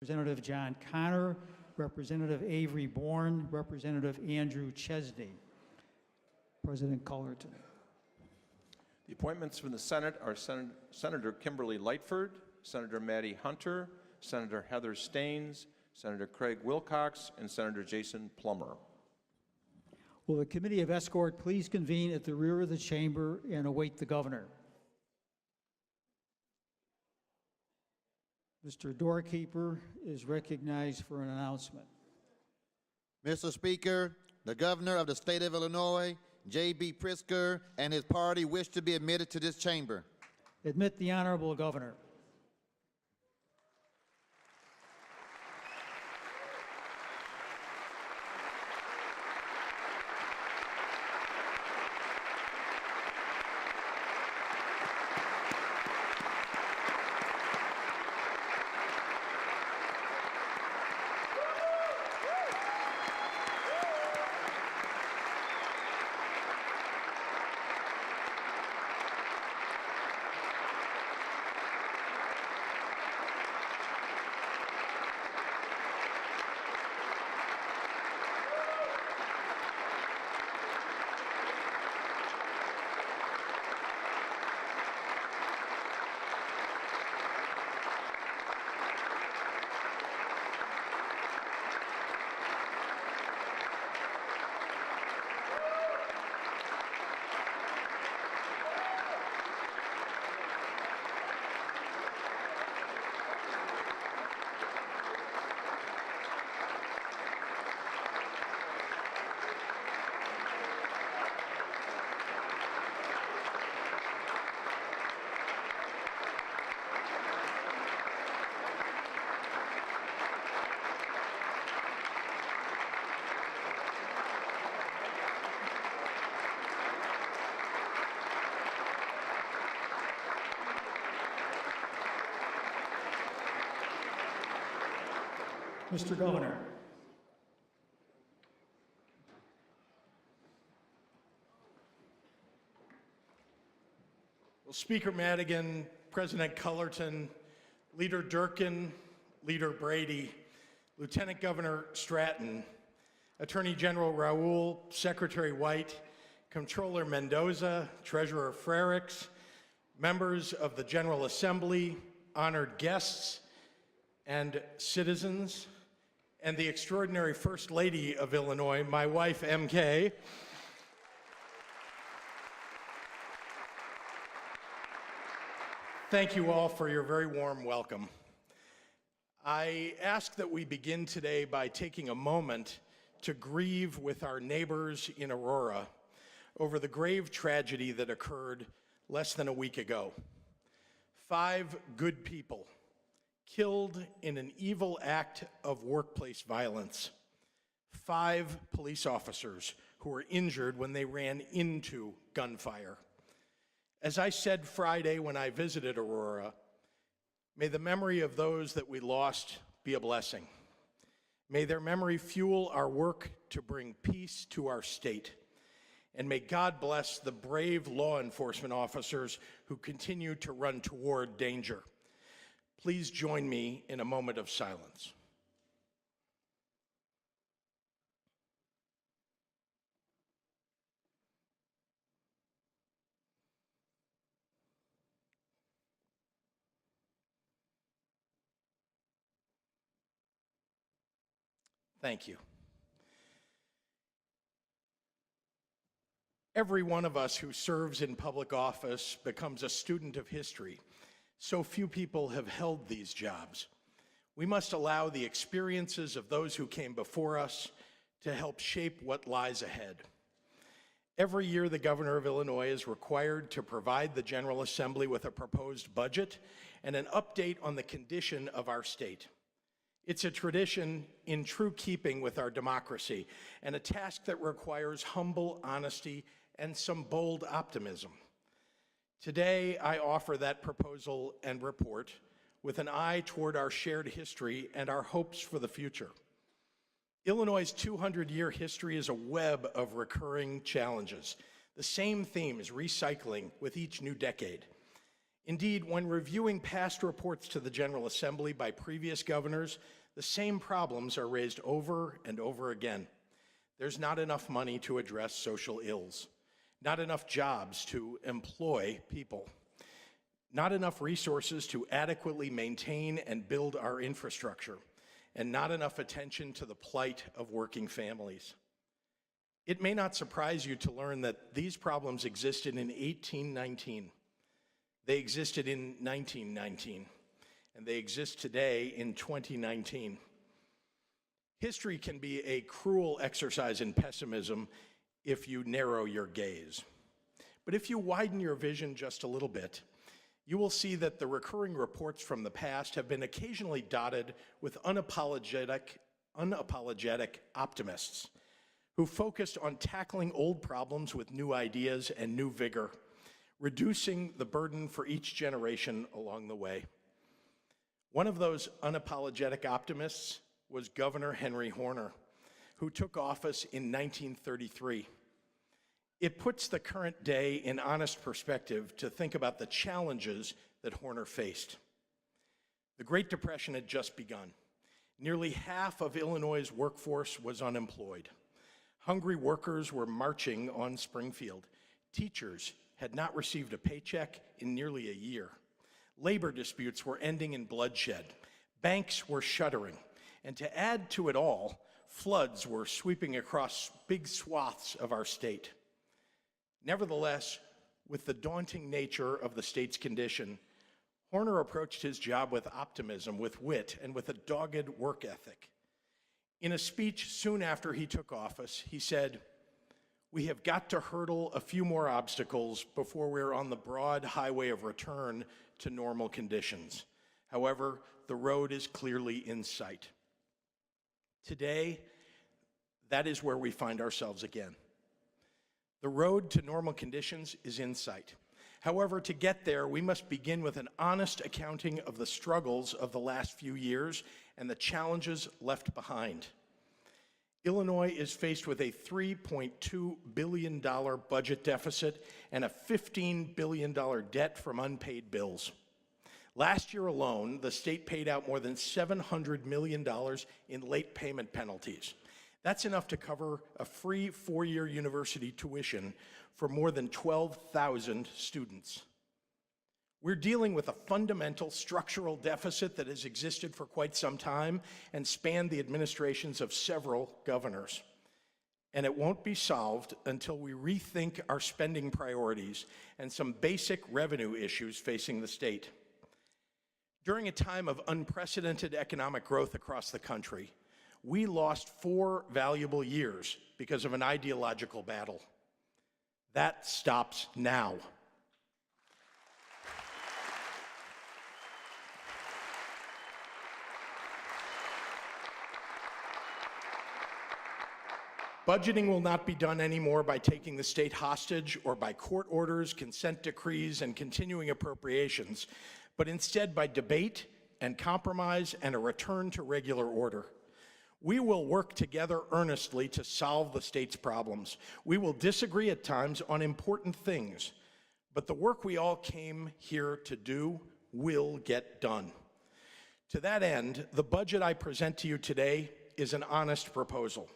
Representative John Connor, Representative Avery Bourne, Representative Andrew Chesney. President Cullerton. The appointments from the Senate are Senator Kimberly Lightford, Senator Maddie Hunter, Senator Heather Staines, Senator Craig Wilcox, and Senator Jason Plummer. Will the Committee of Escort please convene at the rear of the chamber and await the governor? Mr. Doorkeeper is recognized for an announcement. Mr. Speaker, the Governor of the State of Illinois, J.B. Pritzker, and his party wish to be admitted to this chamber. Admit the Honorable Governor. Mr. Governor. Well, Speaker Madigan, President Cullerton, Leader Durkin, Leader Brady, Lieutenant Governor Stratton, Attorney General Raoul, Secretary White, Comptroller Mendoza, Treasurer Frericks, members of the General Assembly, honored guests, and citizens, and the extraordinary First Lady of Illinois, my wife, MK. Thank you all for your very warm welcome. I ask that we begin today by taking a moment to grieve with our neighbors in Aurora over the grave tragedy that occurred less than a week ago. 5 good people killed in an evil act of workplace violence. 5 police officers who were injured when they ran into gunfire. As I said Friday when I visited Aurora, may the memory of those that we lost be a blessing. May their memory fuel our work to bring peace to our state. And may God bless the brave law enforcement officers who continue to run toward danger. Please join me in a moment of silence. Thank you. Every one of us who serves in public office becomes a student of history. So few people have held these jobs. We must allow the experiences of those who came before us to help shape what lies ahead. Every year, the Governor of Illinois is required to provide the General Assembly with a proposed budget and an update on the condition of our state. It's a tradition in true keeping with our democracy and a task that requires humble honesty and some bold optimism. Today, I offer that proposal and report with an eye toward our shared history and our hopes for the future. Illinois' 200-year history is a web of recurring challenges, the same themes recycling with each new decade. Indeed, when reviewing past reports to the General Assembly by previous governors, the same problems are raised over and over again. There's not enough money to address social ills, not enough jobs to employ people, not enough resources to adequately maintain and build our infrastructure, and not enough attention to the plight of working families. It may not surprise you to learn that these problems existed in 1819. They existed in 1919, and they exist today in 2019. History can be a cruel exercise in pessimism if you narrow your gaze. But if you widen your vision just a little bit, you will see that the recurring reports from the past have been occasionally dotted with unapologetic optimists who focused on tackling old problems with new ideas and new vigor, reducing the burden for each generation along the way. One of those unapologetic optimists was Governor Henry Horner, who took office in 1933. It puts the current day in honest perspective to think about the challenges that Horner faced. The Great Depression had just begun. Nearly half of Illinois' workforce was unemployed. Hungry workers were marching on Springfield. Teachers had not received a paycheck in nearly a year. Labor disputes were ending in bloodshed. Banks were shuttering. And to add to it all, floods were sweeping across big swaths of our state. Nevertheless, with the daunting nature of the state's condition, Horner approached his job with optimism, with wit, and with a dogged work ethic. In a speech soon after he took office, he said, "We have got to hurdle a few more obstacles before we're on the broad highway of return to normal conditions. However, the road is clearly in sight." Today, that is where we find ourselves again. The road to normal conditions is in sight. However, to get there, we must begin with an honest accounting of the struggles of the last few years and the challenges left behind. Illinois is faced with a $3.2 billion budget deficit and a $15 billion debt from unpaid bills. Last year alone, the state paid out more than $700 million in late payment penalties. That's enough to cover a free four-year university tuition for more than 12,000 students. We're dealing with a fundamental structural deficit that has existed for quite some time and spanned the administrations of several governors. And it won't be solved until we rethink our spending priorities and some basic revenue issues facing the state. During a time of unprecedented economic growth across the country, we lost 4 valuable years because of an ideological battle. That stops now. Budgeting will not be done anymore by taking the state hostage or by court orders, consent decrees, and continuing appropriations, but instead by debate and compromise and a return to regular order. We will work together earnestly to solve the state's problems. We will disagree at times on important things, but the work we all came here to do will get done. To that end, the budget I present to you today is an honest proposal.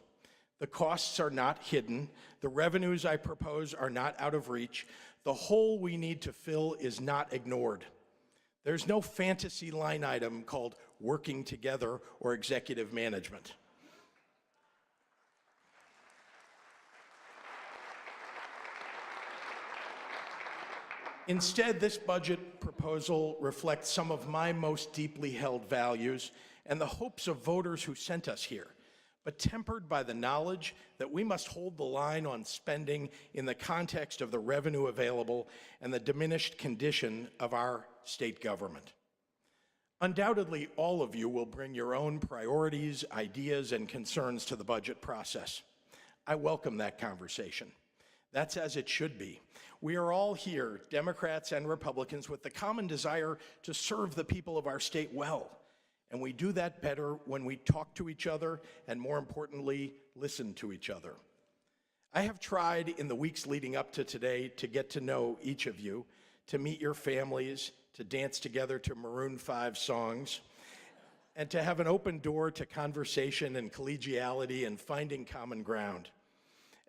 The costs are not hidden. The revenues I propose are not out of reach. The hole we need to fill is not ignored. There's no fantasy line item called working together or executive management. Instead, this budget proposal reflects some of my most deeply held values and the hopes of voters who sent us here, but tempered by the knowledge that we must hold the line on spending in the context of the revenue available and the diminished condition of our state government. Undoubtedly, all of you will bring your own priorities, ideas, and concerns to the budget process. I welcome that conversation. That's as it should be. We are all here, Democrats and Republicans, with the common desire to serve the people of our state well. And we do that better when we talk to each other and, more importantly, listen to each other. I have tried in the weeks leading up to today to get to know each of you, to meet your families, to dance together to Maroon 5 songs, and to have an open door to conversation and collegiality and finding common ground.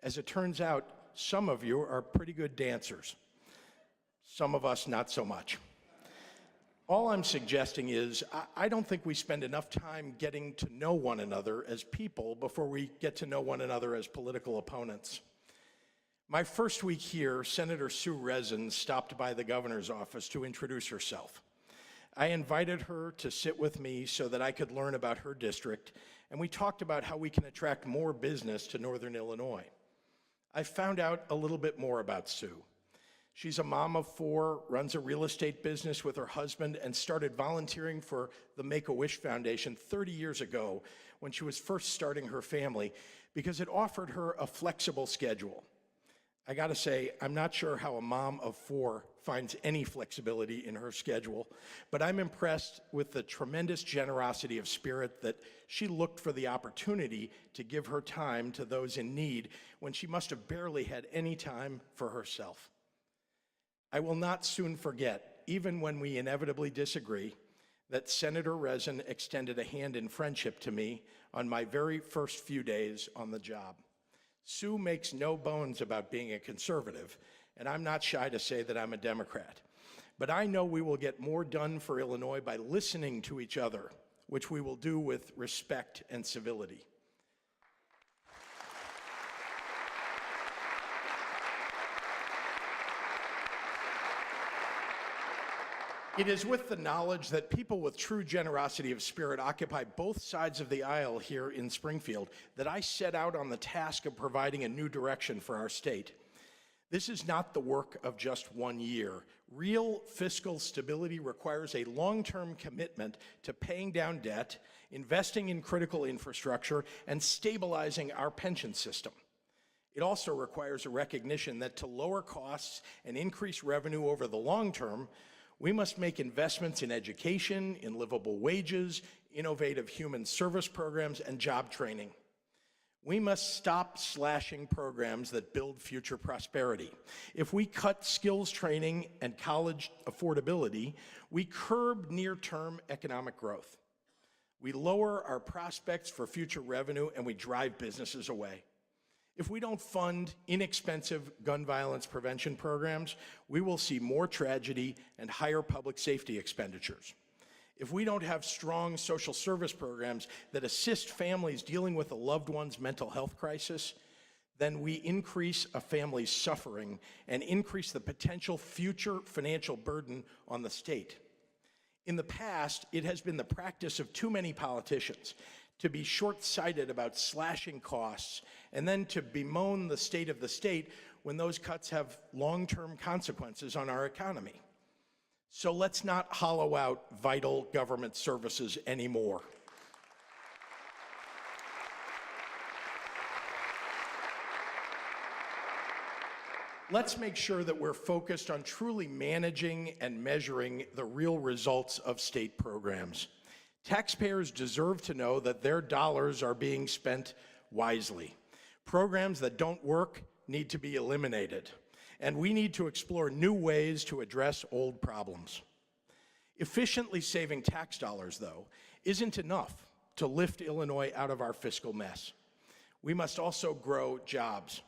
As it turns out, some of you are pretty good dancers. Some of us, not so much. All I'm suggesting is I don't think we spend enough time getting to know one another as people before we get to know one another as political opponents. My first week here, Senator Sue Rezin stopped by the governor's office to introduce herself. I invited her to sit with me so that I could learn about her district, and we talked about how we can attract more business to Northern Illinois. I found out a little bit more about Sue. She's a mom of 4, runs a real estate business with her husband, and started volunteering for the Make-A-Wish Foundation 30 years ago when she was first starting her family because it offered her a flexible schedule. I gotta say, I'm not sure how a mom of 4 finds any flexibility in her schedule, but I'm impressed with the tremendous generosity of spirit that she looked for the opportunity to give her time to those in need when she must have barely had any time for herself. I will not soon forget, even when we inevitably disagree, that Senator Rezin extended a hand in friendship to me on my very first few days on the job. Sue makes no bones about being a conservative, and I'm not shy to say that I'm a Democrat. But I know we will get more done for Illinois by listening to each other, which we will do with respect and civility. It is with the knowledge that people with true generosity of spirit occupy both sides of the aisle here in Springfield that I set out on the task of providing a new direction for our state. This is not the work of just one year. Real fiscal stability requires a long-term commitment to paying down debt, investing in critical infrastructure, and stabilizing our pension system. It also requires a recognition that to lower costs and increase revenue over the long term, we must make investments in education, in livable wages, innovative human service programs, and job training. We must stop slashing programs that build future prosperity. If we cut skills training and college affordability, we curb near-term economic growth. We lower our prospects for future revenue, and we drive businesses away. If we don't fund inexpensive gun violence prevention programs, we will see more tragedy and higher public safety expenditures. If we don't have strong social service programs that assist families dealing with a loved one's mental health crisis, then we increase a family's suffering and increase the potential future financial burden on the state. In the past, it has been the practice of too many politicians to be short-sighted about slashing costs and then to bemoan the state of the state when those cuts have long-term consequences on our economy. So let's not hollow out vital government services anymore. Let's make sure that we're focused on truly managing and measuring the real results of state programs. Taxpayers deserve to know that their dollars are being spent wisely. Programs that don't work need to be eliminated, and we need to explore new ways to address old problems. Efficiently saving tax dollars, though, isn't enough to lift Illinois out of our fiscal mess. We must also grow jobs.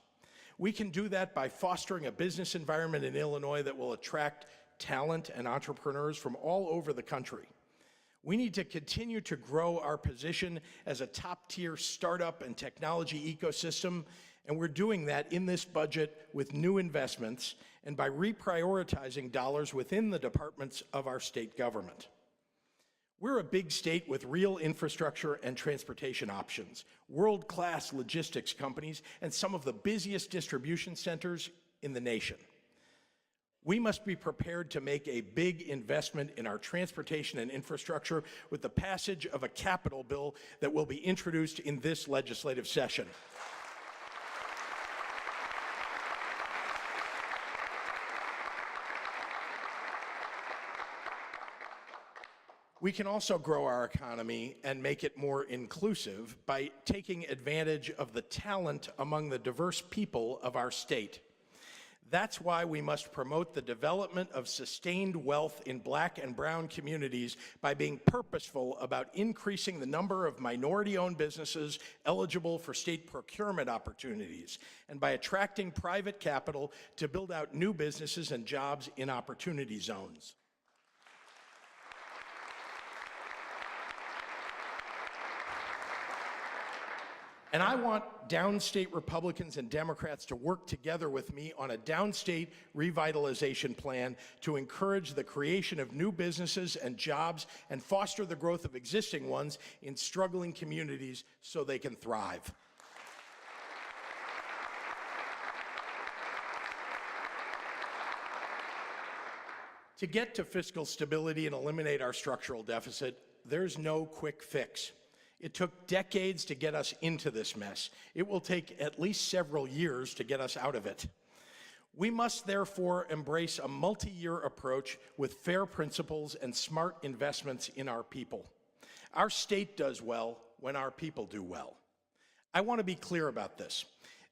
We can do that by fostering a business environment in Illinois that will attract talent and entrepreneurs from all over the country. We need to continue to grow our position as a top-tier startup and technology ecosystem, and we're doing that in this budget with new investments and by reprioritizing dollars within the departments of our state government. We're a big state with real infrastructure and transportation options, world-class logistics companies, and some of the busiest distribution centers in the nation. We must be prepared to make a big investment in our transportation and infrastructure with the passage of a capital bill that will be introduced in this legislative session. We can also grow our economy and make it more inclusive by taking advantage of the talent among the diverse people of our state. That's why we must promote the development of sustained wealth in Black and brown communities by being purposeful about increasing the number of minority-owned businesses eligible for state procurement opportunities, and by attracting private capital to build out new businesses and jobs in opportunity zones. And I want downstate Republicans and Democrats to work together with me on a downstate revitalization plan to encourage the creation of new businesses and jobs and foster the growth of existing ones in struggling communities so they can thrive. To get to fiscal stability and eliminate our structural deficit, there's no quick fix. It took decades to get us into this mess. It will take at least several years to get us out of it. We must therefore embrace a multi-year approach with fair principles and smart investments in our people. Our state does well when our people do well. I want to be clear about this.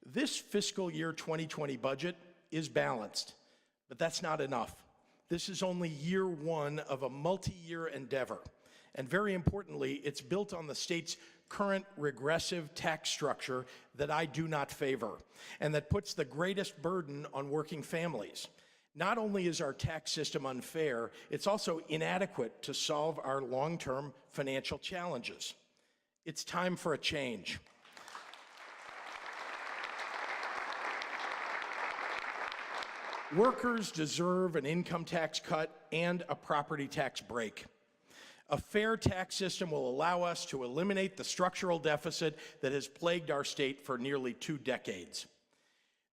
This fiscal year 2020 budget is balanced, but that's not enough. This is only year one of a multi-year endeavor. And very importantly, it's built on the state's current regressive tax structure that I do not favor, and that puts the greatest burden on working families. Not only is our tax system unfair, it's also inadequate to solve our long-term financial challenges. It's time for a change. Workers deserve an income tax cut and a property tax break. A fair tax system will allow us to eliminate the structural deficit that has plagued our state for nearly 2 decades.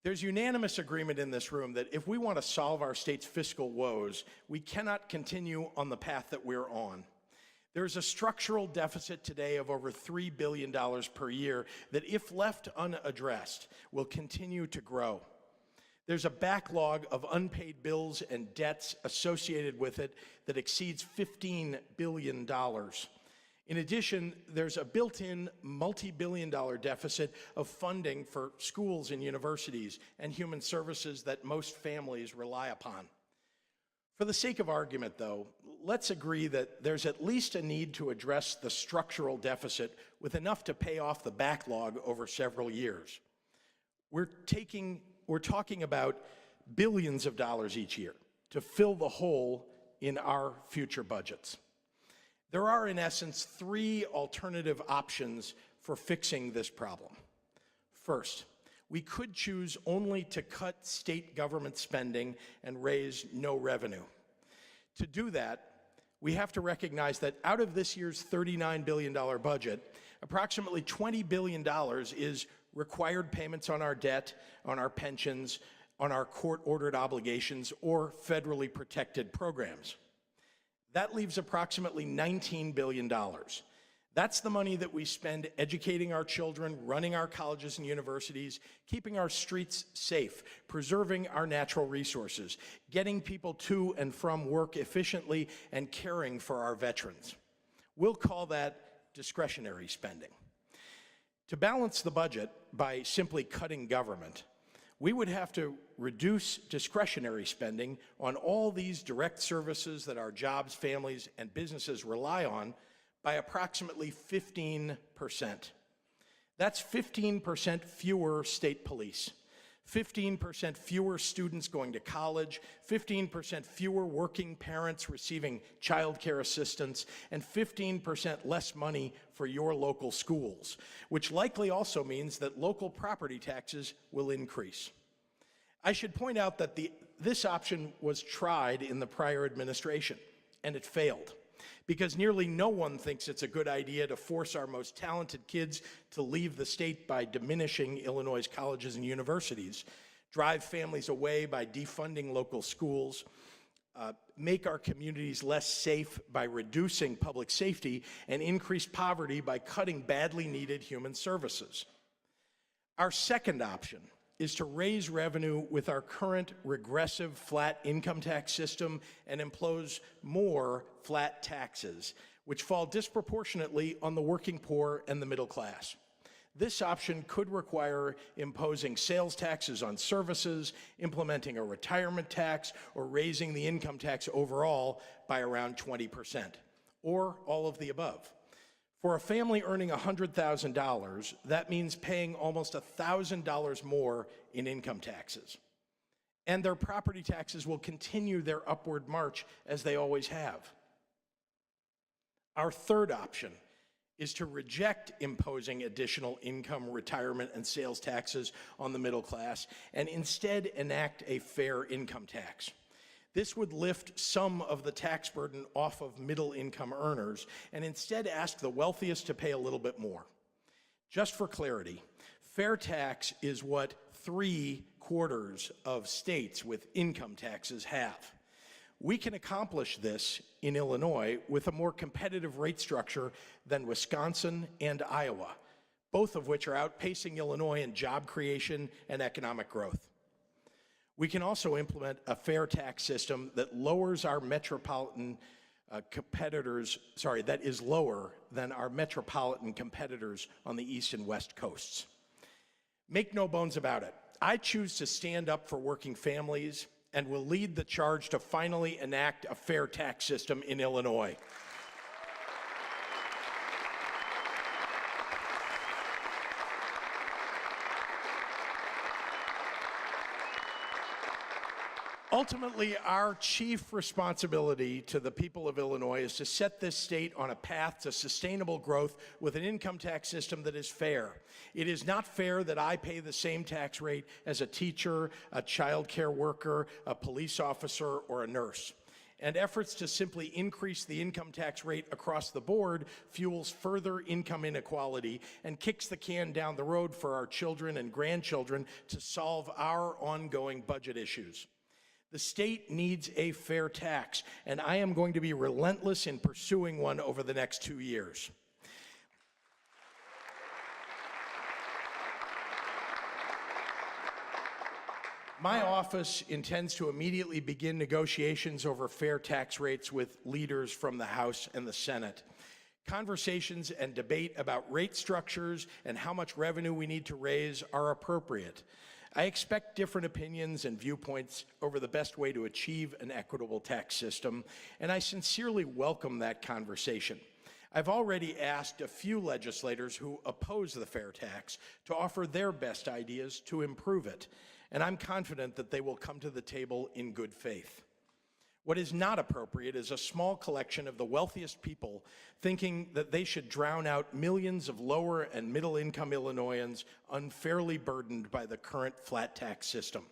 There's unanimous agreement in this room that if we want to solve our state's fiscal woes, we cannot continue on the path that we're on. There's a structural deficit today of over $3 billion per year that, if left unaddressed, will continue to grow. There's a backlog of unpaid bills and debts associated with it that exceeds $15 billion. In addition, there's a built-in multi-billion-dollar deficit of funding for schools and universities and human services that most families rely upon. For the sake of argument, though, let's agree that there's at least a need to address the structural deficit with enough to pay off the backlog over several years. We're talking about billions of dollars each year to fill the hole in our future budgets. There are, in essence, 3 alternative options for fixing this problem. First, we could choose only to cut state government spending and raise no revenue. To do that, we have to recognize that out of this year's $39 billion budget, approximately $20 billion is required payments on our debt, on our pensions, on our court-ordered obligations, or federally protected programs. That leaves approximately $19 billion. That's the money that we spend educating our children, running our colleges and universities, keeping our streets safe, preserving our natural resources, getting people to and from work efficiently, and caring for our veterans. We'll call that discretionary spending. To balance the budget by simply cutting government, we would have to reduce discretionary spending on all these direct services that our jobs, families, and businesses rely on by approximately 15%. That's 15% fewer state police, 15% fewer students going to college, 15% fewer working parents receiving child care assistance, and 15% less money for your local schools, which likely also means that local property taxes will increase. I should point out that this option was tried in the prior administration, and it failed, because nearly no one thinks it's a good idea to force our most talented kids to leave the state by diminishing Illinois' colleges and universities, drive families away by defunding local schools, make our communities less safe by reducing public safety, and increase poverty by cutting badly needed human services. Our second option is to raise revenue with our current regressive flat income tax system and impose more flat taxes, which fall disproportionately on the working poor and the middle class. This option could require imposing sales taxes on services, implementing a retirement tax, or raising the income tax overall by around 20%, or all of the above. For a family earning $100,000, that means paying almost $1,000 more in income taxes. And their property taxes will continue their upward march as they always have. Our third option is to reject imposing additional income, retirement, and sales taxes on the middle class and instead enact a fair income tax. This would lift some of the tax burden off of middle-income earners and instead ask the wealthiest to pay a little bit more. Just for clarity, fair tax is what 3/4 of states with income taxes have. We can accomplish this in Illinois with a more competitive rate structure than Wisconsin and Iowa, both of which are outpacing Illinois in job creation and economic growth. We can also implement a fair tax system that lowers our metropolitan competitors, that is lower than our metropolitan competitors on the East and West coasts. Make no bones about it, I choose to stand up for working families and will lead the charge to finally enact a fair tax system in Illinois. Ultimately, our chief responsibility to the people of Illinois is to set this state on a path to sustainable growth with an income tax system that is fair. It is not fair that I pay the same tax rate as a teacher, a child care worker, a police officer, or a nurse. And efforts to simply increase the income tax rate across the board fuels further income inequality and kicks the can down the road for our children and grandchildren to solve our ongoing budget issues. The state needs a fair tax, and I am going to be relentless in pursuing one over the next 2 years. My office intends to immediately begin negotiations over fair tax rates with leaders from the House and the Senate. Conversations and debate about rate structures and how much revenue we need to raise are appropriate. I expect different opinions and viewpoints over the best way to achieve an equitable tax system, and I sincerely welcome that conversation. I've already asked a few legislators who oppose the fair tax to offer their best ideas to improve it, and I'm confident that they will come to the table in good faith. What is not appropriate is a small collection of the wealthiest people thinking that they should drown out millions of lower and middle income Illinoisans unfairly burdened by the current flat tax system.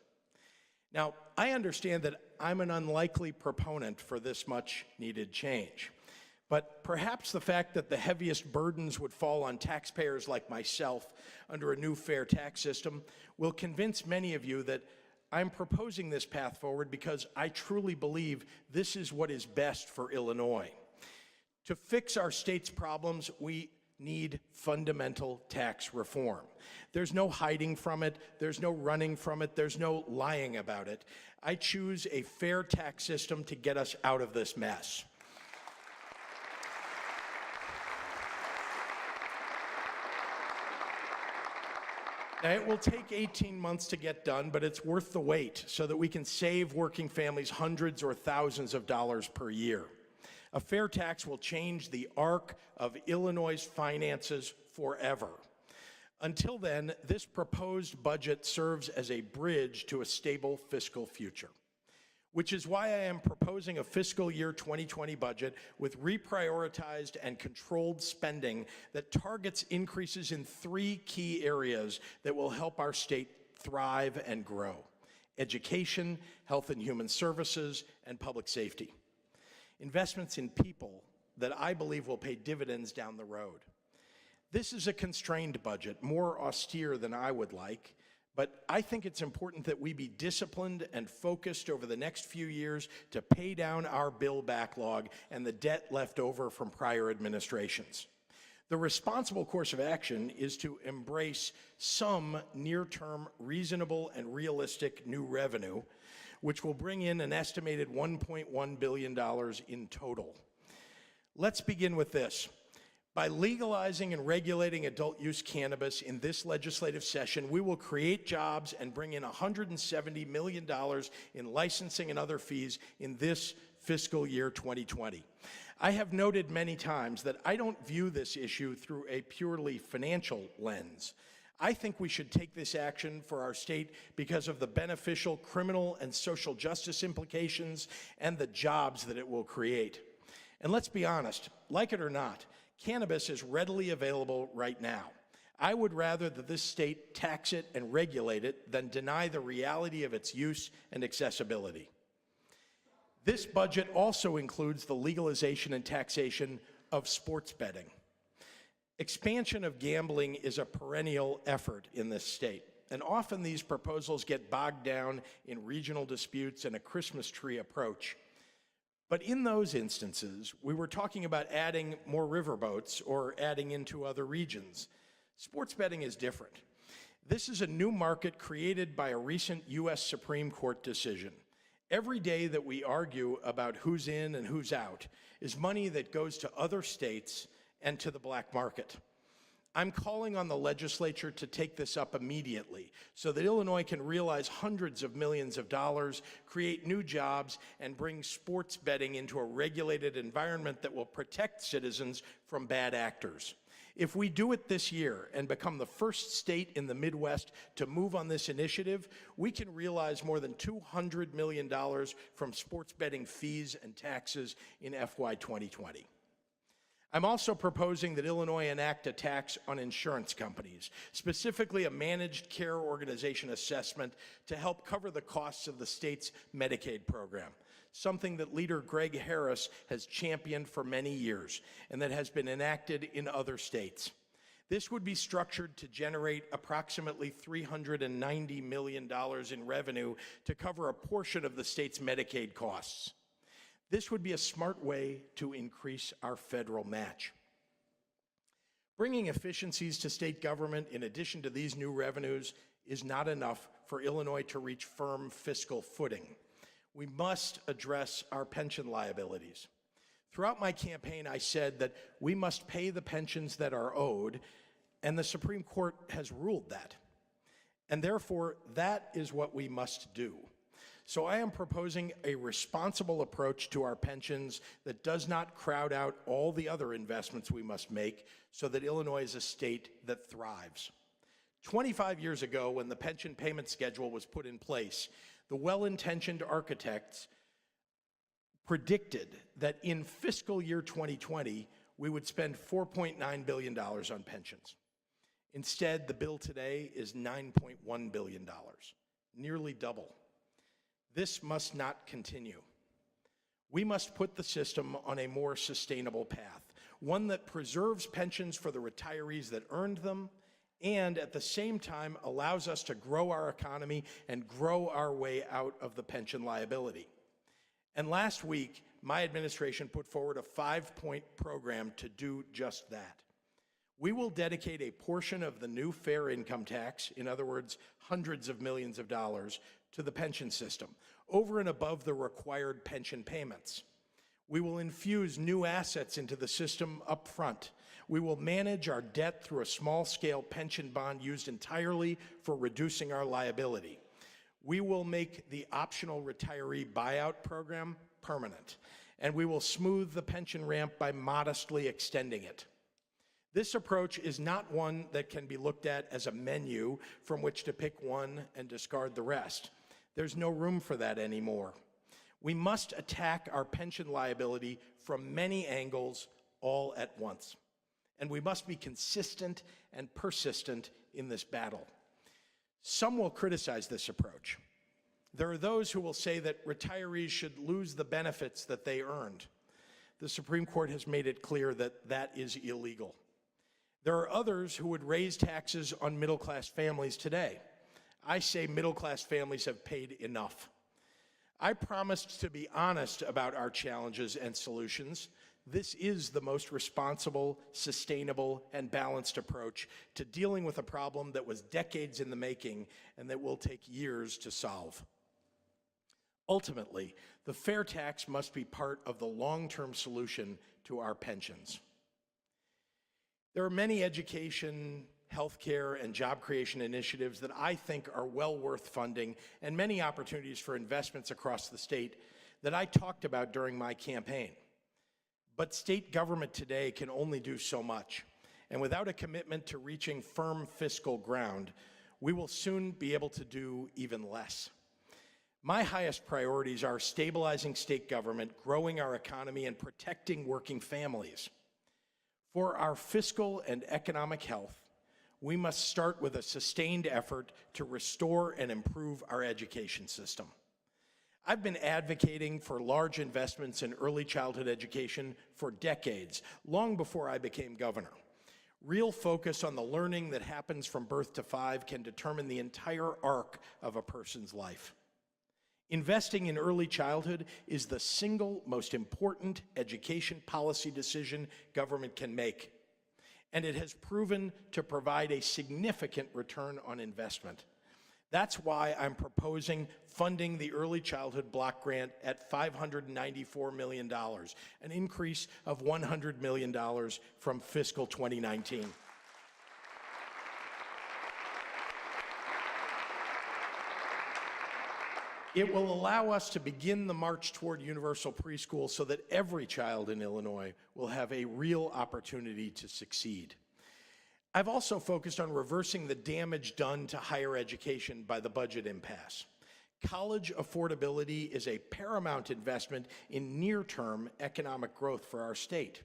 Now, I understand that I'm an unlikely proponent for this much needed change, but perhaps the fact that the heaviest burdens would fall on taxpayers like myself under a new fair tax system will convince many of you that I'm proposing this path forward because I truly believe this is what is best for Illinois. To fix our state's problems, we need fundamental tax reform. There's no hiding from it, there's no running from it, there's no lying about it. I choose a fair tax system to get us out of this mess. Now, it will take 18 months to get done, but it's worth the wait so that we can save working families hundreds or thousands of dollars per year. A fair tax will change the arc of Illinois' finances forever. Until then, this proposed budget serves as a bridge to a stable fiscal future, which is why I am proposing a fiscal year 2020 budget with reprioritized and controlled spending that targets increases in 3 key areas that will help our state thrive and grow: education, health and human services, and public safety. Investments in people that I believe will pay dividends down the road. This is a constrained budget, more austere than I would like, but I think it's important that we be disciplined and focused over the next few years to pay down our bill backlog and the debt left over from prior administrations. The responsible course of action is to embrace some near-term reasonable and realistic new revenue, which will bring in an estimated $1.1 billion in total. Let's begin with this. By legalizing and regulating adult use cannabis in this legislative session, we will create jobs and bring in $170 million in licensing and other fees in this fiscal year 2020. I have noted many times that I don't view this issue through a purely financial lens. I think we should take this action for our state because of the beneficial criminal and social justice implications and the jobs that it will create. And let's be honest, like it or not, cannabis is readily available right now. I would rather that this state tax it and regulate it than deny the reality of its use and accessibility. This budget also includes the legalization and taxation of sports betting. Expansion of gambling is a perennial effort in this state, and often these proposals get bogged down in regional disputes and a Christmas tree approach. But in those instances, we were talking about adding more riverboats or adding into other regions. Sports betting is different. This is a new market created by a recent U.S. Supreme Court decision. Every day that we argue about who's in and who's out is money that goes to other states and to the black market. I'm calling on the legislature to take this up immediately so that Illinois can realize hundreds of millions of dollars, create new jobs, and bring sports betting into a regulated environment that will protect citizens from bad actors. If we do it this year and become the first state in the Midwest to move on this initiative, we can realize more than $200 million from sports betting fees and taxes in FY 2020. I'm also proposing that Illinois enact a tax on insurance companies, specifically a managed care organization assessment to help cover the costs of the state's Medicaid program, something that Leader Greg Harris has championed for many years and that has been enacted in other states. This would be structured to generate approximately $390 million in revenue to cover a portion of the state's Medicaid costs. This would be a smart way to increase our federal match. Bringing efficiencies to state government in addition to these new revenues is not enough for Illinois to reach firm fiscal footing. We must address our pension liabilities. Throughout my campaign, I said that we must pay the pensions that are owed, and the Supreme Court has ruled that. And therefore, that is what we must do. So I am proposing a responsible approach to our pensions that does not crowd out all the other investments we must make so that Illinois is a state that thrives. 25 years ago, when the pension payment schedule was put in place, the well-intentioned architects predicted that in fiscal year 2020, we would spend $4.9 billion on pensions. Instead, the bill today is $9.1 billion, nearly double. This must not continue. We must put the system on a more sustainable path, one that preserves pensions for the retirees that earned them, and at the same time allows us to grow our economy and grow our way out of the pension liability. And last week, my administration put forward a 5-point program to do just that. We will dedicate a portion of the new fair income tax, in other words, hundreds of millions of dollars, to the pension system, over and above the required pension payments. We will infuse new assets into the system up front. We will manage our debt through a small-scale pension bond used entirely for reducing our liability. We will make the optional retiree buyout program permanent, and we will smooth the pension ramp by modestly extending it. This approach is not one that can be looked at as a menu from which to pick one and discard the rest. There's no room for that anymore. We must attack our pension liability from many angles all at once. And we must be consistent and persistent in this battle. Some will criticize this approach. There are those who will say that retirees should lose the benefits that they earned. The Supreme Court has made it clear that that is illegal. There are others who would raise taxes on middle-class families today. I say middle-class families have paid enough. I promised to be honest about our challenges and solutions. This is the most responsible, sustainable, and balanced approach to dealing with a problem that was decades in the making and that will take years to solve. Ultimately, the fair tax must be part of the long-term solution to our pensions. There are many education, healthcare, and job creation initiatives that I think are well worth funding, and many opportunities for investments across the state that I talked about during my campaign. But state government today can only do so much, and without a commitment to reaching firm fiscal ground, we will soon be able to do even less. My highest priorities are stabilizing state government, growing our economy, and protecting working families. For our fiscal and economic health, we must start with a sustained effort to restore and improve our education system. I've been advocating for large investments in early childhood education for decades, long before I became governor. Real focus on the learning that happens from birth to 5 can determine the entire arc of a person's life. Investing in early childhood is the single most important education policy decision government can make, and it has proven to provide a significant return on investment. That's why I'm proposing funding the Early Childhood Block Grant at $594 million, an increase of $100 million from fiscal 2019. It will allow us to begin the march toward universal preschool so that every child in Illinois will have a real opportunity to succeed. I've also focused on reversing the damage done to higher education by the budget impasse. College affordability is a paramount investment in near-term economic growth for our state.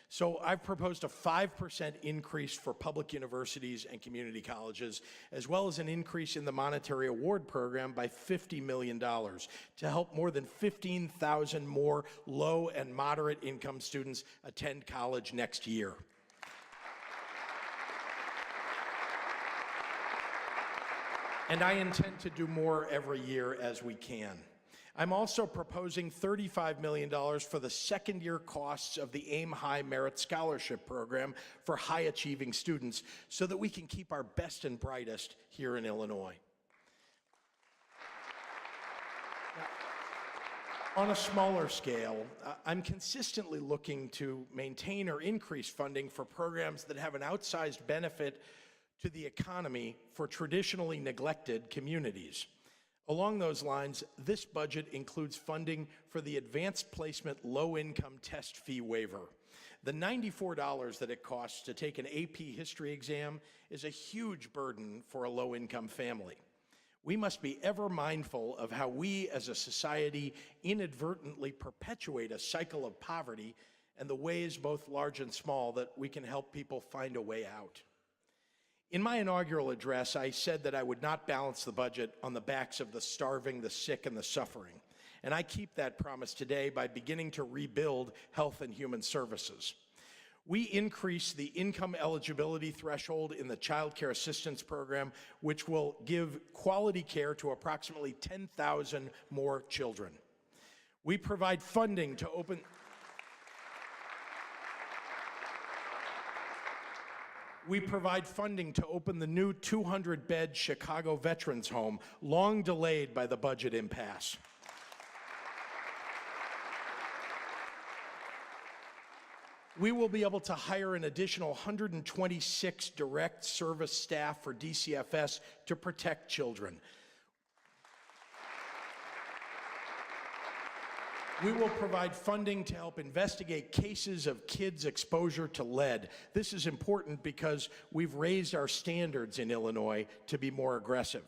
So I've proposed a 5% increase for public universities and community colleges, as well as an increase in the monetary award program by $50 million to help more than 15,000 more low and moderate income students attend college next year. And I intend to do more every year as we can. I'm also proposing $35 million for the second-year costs of the AIM High Merit Scholarship Program for high-achieving students so that we can keep our best and brightest here in Illinois. Now, on a smaller scale, I'm consistently looking to maintain or increase funding for programs that have an outsized benefit to the economy for traditionally neglected communities. Along those lines, this budget includes funding for the Advanced Placement Low-Income Test Fee Waiver. The $94 that it costs to take an AP history exam is a huge burden for a low-income family. We must be ever mindful of how we as a society inadvertently perpetuate a cycle of poverty and the ways, both large and small, that we can help people find a way out. In my inaugural address, I said that I would not balance the budget on the backs of the starving, the sick, and the suffering. And I keep that promise today by beginning to rebuild Health and Human Services. We increase the income eligibility threshold in the Child Care Assistance Program, which will give quality care to approximately 10,000 more children. We provide funding to open the new 200-bed Chicago Veterans Home, long delayed by the budget impasse. We will be able to hire an additional 126 direct service staff for DCFS to protect children. We will provide funding to help investigate cases of kids' exposure to lead. This is important because we've raised our standards in Illinois to be more aggressive.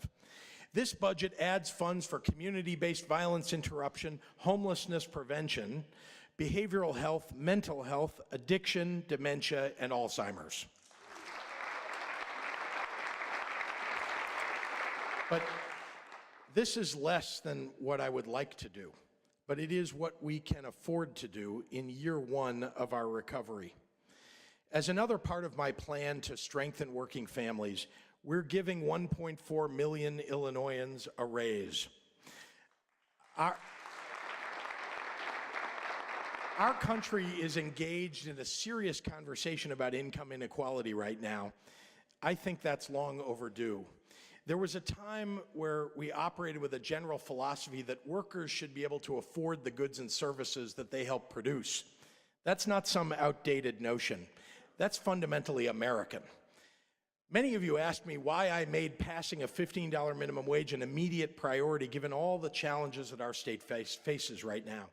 This budget adds funds for community-based violence interruption, homelessness prevention, behavioral health, mental health, addiction, dementia, and Alzheimer's. But this is less than what I would like to do. But it is what we can afford to do in year one of our recovery. As another part of my plan to strengthen working families, we're giving 1.4 million Illinoisans a raise. Our country is engaged in a serious conversation about income inequality right now. I think that's long overdue. There was a time where we operated with a general philosophy that workers should be able to afford the goods and services that they help produce. That's not some outdated notion. That's fundamentally American. Many of you asked me why I made passing a $15 minimum wage an immediate priority given all the challenges that our state faces right now.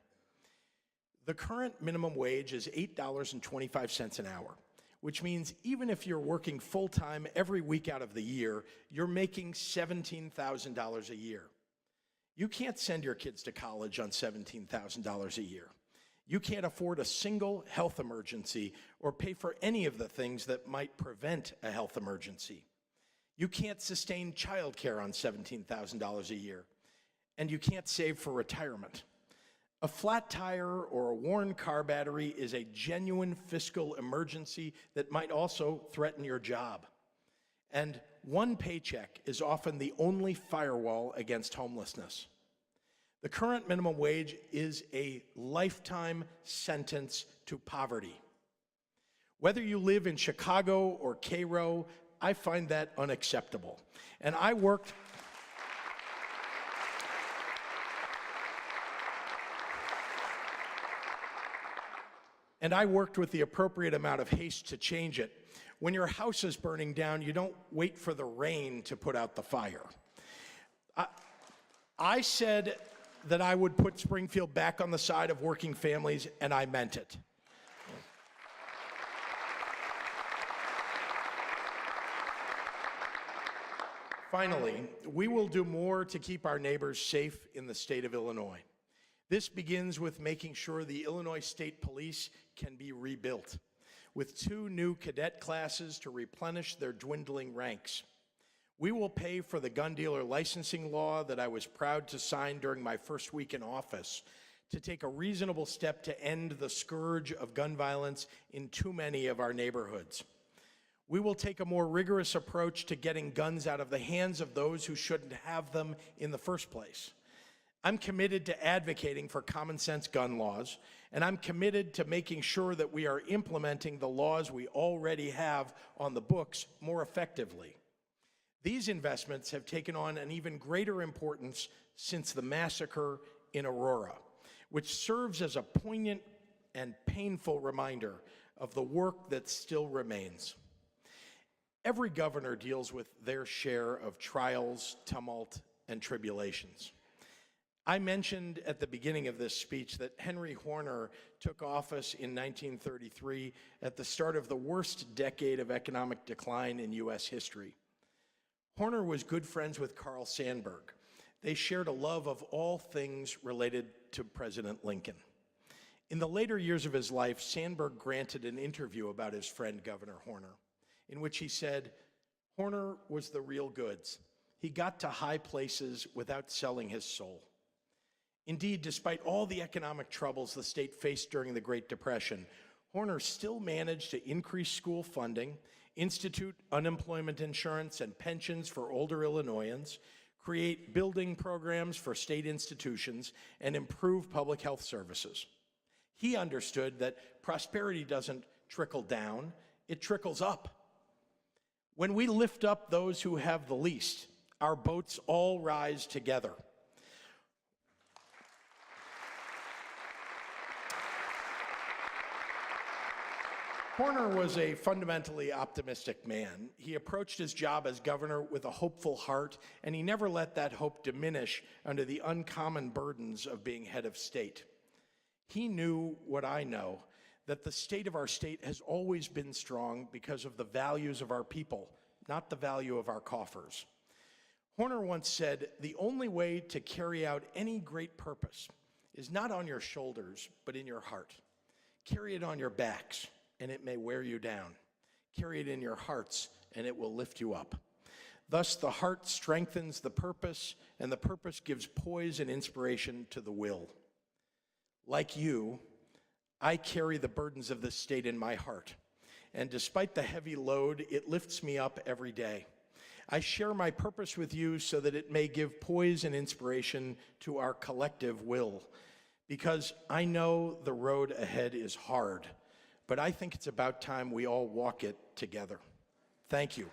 The current minimum wage is $8.25 an hour, which means even if you're working full-time every week out of the year, you're making $17,000 a year. You can't send your kids to college on $17,000 a year. You can't afford a single health emergency or pay for any of the things that might prevent a health emergency. You can't sustain childcare on $17,000 a year, and you can't save for retirement. A flat tire or a worn car battery is a genuine fiscal emergency that might also threaten your job. And one paycheck is often the only firewall against homelessness. The current minimum wage is a lifetime sentence to poverty. Whether you live in Chicago or Cairo, I find that unacceptable. And I worked with the appropriate amount of haste to change it. When your house is burning down, you don't wait for the rain to put out the fire. I said that I would put Springfield back on the side of working families, and I meant it. Finally, we will do more to keep our neighbors safe in the state of Illinois. This begins with making sure the Illinois State Police can be rebuilt, with 2 new cadet classes to replenish their dwindling ranks. We will pay for the gun dealer licensing law that I was proud to sign during my first week in office to take a reasonable step to end the scourge of gun violence in too many of our neighborhoods. We will take a more rigorous approach to getting guns out of the hands of those who shouldn't have them in the first place. I'm committed to advocating for common sense gun laws, and I'm committed to making sure that we are implementing the laws we already have on the books more effectively. These investments have taken on an even greater importance since the massacre in Aurora, which serves as a poignant and painful reminder of the work that still remains. Every governor deals with their share of trials, tumult, and tribulations. I mentioned at the beginning of this speech that Henry Horner took office in 1933 at the start of the worst decade of economic decline in U.S. history. Horner was good friends with Carl Sandburg. They shared a love of all things related to President Lincoln. In the later years of his life, Sandburg granted an interview about his friend Governor Horner, in which he said, "Horner was the real goods. He got to high places without selling his soul." Indeed, despite all the economic troubles the state faced during the Great Depression, Horner still managed to increase school funding, institute unemployment insurance and pensions for older Illinoisans, create building programs for state institutions, and improve public health services. He understood that prosperity doesn't trickle down, it trickles up. When we lift up those who have the least, our boats all rise together. Horner was a fundamentally optimistic man. He approached his job as governor with a hopeful heart, and he never let that hope diminish under the uncommon burdens of being head of state. He knew what I know, that the state of our state has always been strong because of the values of our people, not the value of our coffers. Horner once said, "The only way to carry out any great purpose is not on your shoulders, but in your heart. Carry it on your backs, and it may wear you down. Carry it in your hearts, and it will lift you up." Thus, the heart strengthens the purpose, and the purpose gives poise and inspiration to the will. Like you, I carry the burdens of this state in my heart, and despite the heavy load, it lifts me up every day. I share my purpose with you so that it may give poise and inspiration to our collective will, because I know the road ahead is hard, but I think it's about time we all walk it together. Thank you.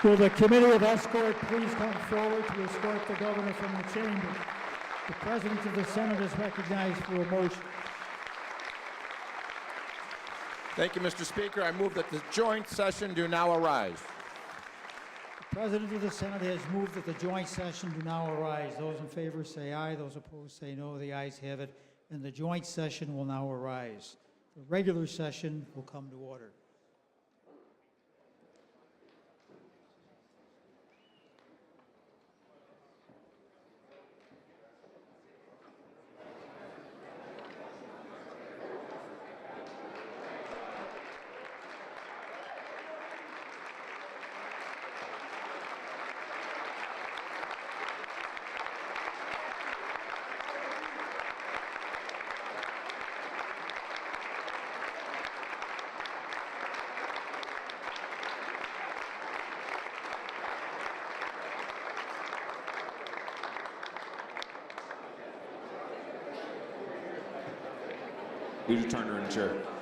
Will the Committee of Escort please come forward to escort the governor from the chamber? The President of the Senate is recognized for a motion. Thank you, Mr. Speaker. I move that the joint session do now arise. The President of the Senate has moved that the joint session do now arise. Those in favor say aye. Those opposed say no. The ayes have it, and the joint session will now arise. The regular session will come to order. Please return to your chair.